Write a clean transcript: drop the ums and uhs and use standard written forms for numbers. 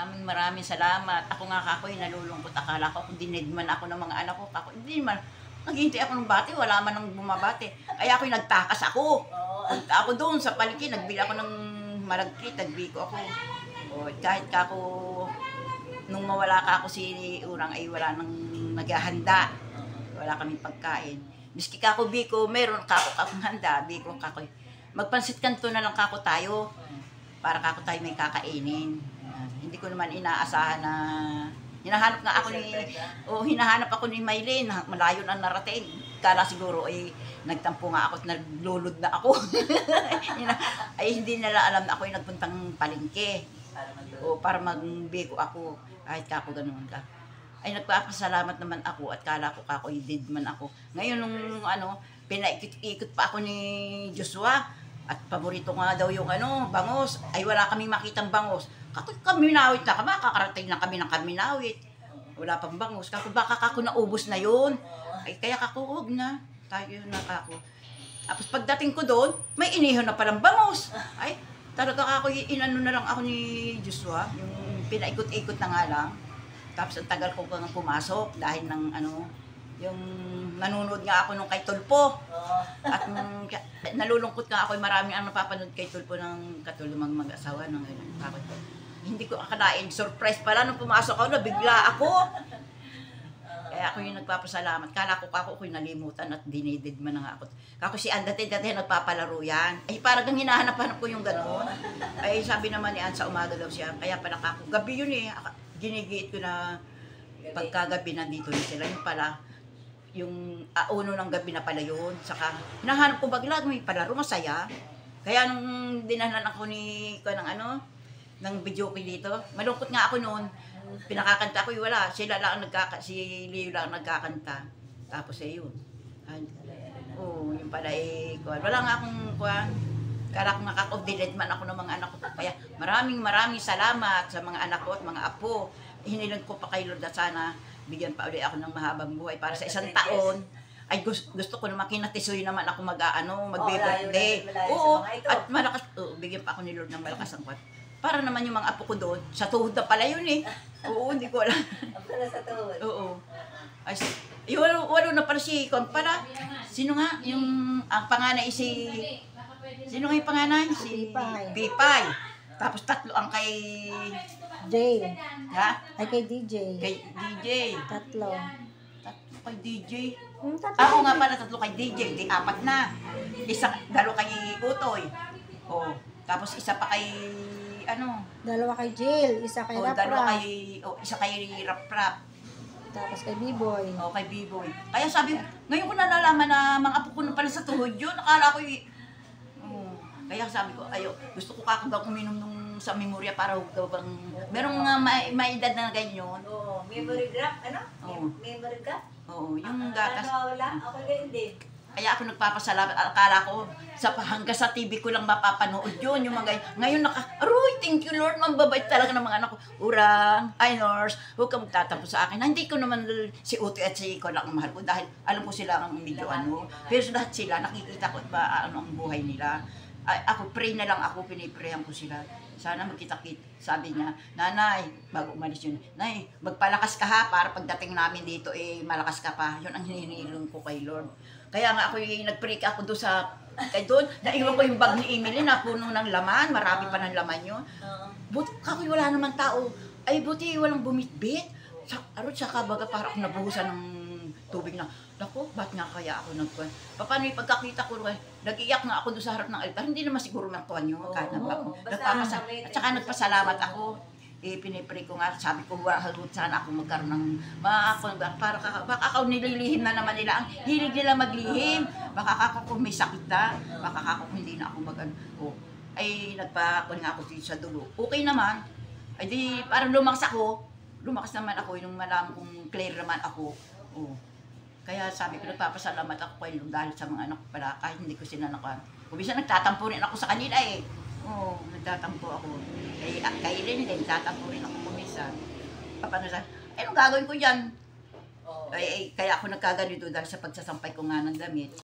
Maraming salamat. Ako nga kakoy nalulungkot. Akala ko kung dinedman ako ng mga anak ko. Kako, hindi man. Naghihintay ako ng bati, wala man nang bumabati. Kaya ako'y nagtakas ako. Punta ako doon sa palengke, nagbili ako ng malagkit, nagbiko ako. O, kahit kako, nung mawala ka ako si Urang ay wala nang naghahanda. Wala kaming pagkain. Miski kako biko, meron kako kakong handa, biko kako. Magpansit kanto na lang kako tayo. Para kako tayo may kakainin. Hindi ko naman inaasahan na hinahanap nga ako hinahanap ako ni Maylene, malayo na narating. Kala siguro ay nagtampo nga ako at naglulod na ako. Ay hindi nila alam na ako ay nagpuntang palengke. O para magbiko ako, kahit kako ganoon ka. Ay nagpapasalamat naman ako at kala ko kako did man ako. Ngayon nung pinaikot-ikot pa ako ni Joshua. At paborito nga daw yung bangos. Ay wala kaming makitang bangos. Kaminawit na kami, kakarating na kami ng Kaminawit. Wala pang bangos. Baka kako naubos na yun. Ay kaya kako, huwag na. Tayo na kako. Tapos pagdating ko doon, may inihaw na palang bangos. Ay, talaga kako, inano na lang ako ni Joshua. Yung pinaikot-ikot na nga lang. Tapos ang tagal ko kang pumasok dahil ng yung nanonood nga ako nung kay Tulpo. At nalulungkot nga ako, maraming ang napapanood kay Tulpo ng katulumang mag-asawa ng hindi ko akalain, surprise pala nung pumasok ako, nabigla ako. Kaya ako yung nagpapasalamat. Kala ko ako'y nalimutan at dinidid man nga ako. Kako si Ann dati nagpapalaro yan. Ay parang hinahanap-hanap ko yung gano'n. Ay sabi naman ni Ann sa umaga daw siya, kaya pala kako, gabi yun eh. Ginigiit ko na pagkagabi nandito na sila. Yung pala, yung uno ng gabi na pala yun. Saka, hinahanap ko bagla, may palaro, masaya. Kaya nung dinanan ako ni, ng video ko dito, malungkot nga ako noon. Pinakakanta ko, wala. Sila lang si Leo lang nagkakanta. Tapos yun. Yung pala wala nga akong kala ko nga kakobdilid man ako ng mga anak ko. Kaya maraming salamat sa mga anak ko at mga apo. Hinilang ko pa kay Lord na sana bigyan pa ulit ako ng mahabang buhay para sa isang taon. Ay gusto ko naman kinatisoy naman ako mag-birthday. Oo, at malakas, bigyan pa ako ni Lord ng malakas ang kwat. Para naman yung mga apo ko doon, sa tuhod na pala yun eh. Oo, hindi ko alam. Apo na sa tuhod? Oo. Ay, walo na pala si Kon pala. Sino nga? Ang panganay sino nga yung panganay? Si Pipay. Tapos tatlo ang kay Jay. Ha? Ay kay DJ. Kay DJ. Tatlo. Tatlo kay DJ. Tatlo. Ako nga pala tatlo kay DJ. Di apat na. Dalo kay Utoy. Oh. Tapos isa pa kay Dalawa kay Jill. Isa kay dalawa Rap-Rap. isa kay Rap-Rap. Tapos kay B-Boy. Kay B-Boy. Kaya sabi, ngayon ko nalalaman na mga apo ko na pala sa tuhod yun. Akala ko kaya sabi ko, gusto ko kakagaw kuminom nung sa memorya para daw bang, merong may edad na ganyan. Oo, memory graph, Oo. Memory graph? Oo, yung gatas. Wala, ako ganyan din. Kaya ako nagpapasalamat, akala ko, hanggang sa TV ko lang mapapanood yun, yung mga ngayon aroy, thank you Lord, mambabait talaga ng mga anak ko. Urang, Nurse, huwag kang magtatampo sa akin. Hindi ko naman si Uti at si Iko lang ang mahal ko dahil alam ko sila ang medyo pero lahat sila, nakikita ko at ang buhay nila. Ako, pray na lang ako, piniprayan ko sila. Sana magkita-kit. Sabi niya, Nanay, bago umalis yun, Nay, magpalakas ka ha, para pagdating namin dito, malakas ka pa. Yun ang hininilong ko kay Lord. Kaya nga ako, nag-pray ako doon naiwan ko yung bag ni Emily na puno ng laman, marami pa ng laman yun. Buti, kakoy wala naman tao. Ay, buti walang bumitbit. Saka baga para ako nabuhusan ng tubig na, naku, ba't nga kaya ako nagkuhan? Paano yung pagkakita ko, nag-iyak nga ako doon sa harap ng altar, hindi naman siguro magkuhan yun, kahit na ba ako. At saka nagpasalamat ako, pinipray ko nga, sabi ko, sana ako magkaroon ng, baka ako nililihim na naman nila, ang hilig nila maglihim, baka ako may sakit na, baka ako hindi na ako ay nagpakuhan nga ako sa dulo. Okay naman, ay di parang lumakas naman ako, yung malaman kong clear naman ako. Kaya sabi ko, nagpapasalamat ako kay Lord dahil sa mga anak ko pala, kahit hindi ko sila nakuhan. Kung bisa nagtatampo rin ako sa kanila nagtatampo ako. Kay Rin, nagtatampo rin ako kumisa. Paano sa, anong gagawin ko dyan? Kaya ako nagkaganito dahil sa pagsasampay ko nga ng damit.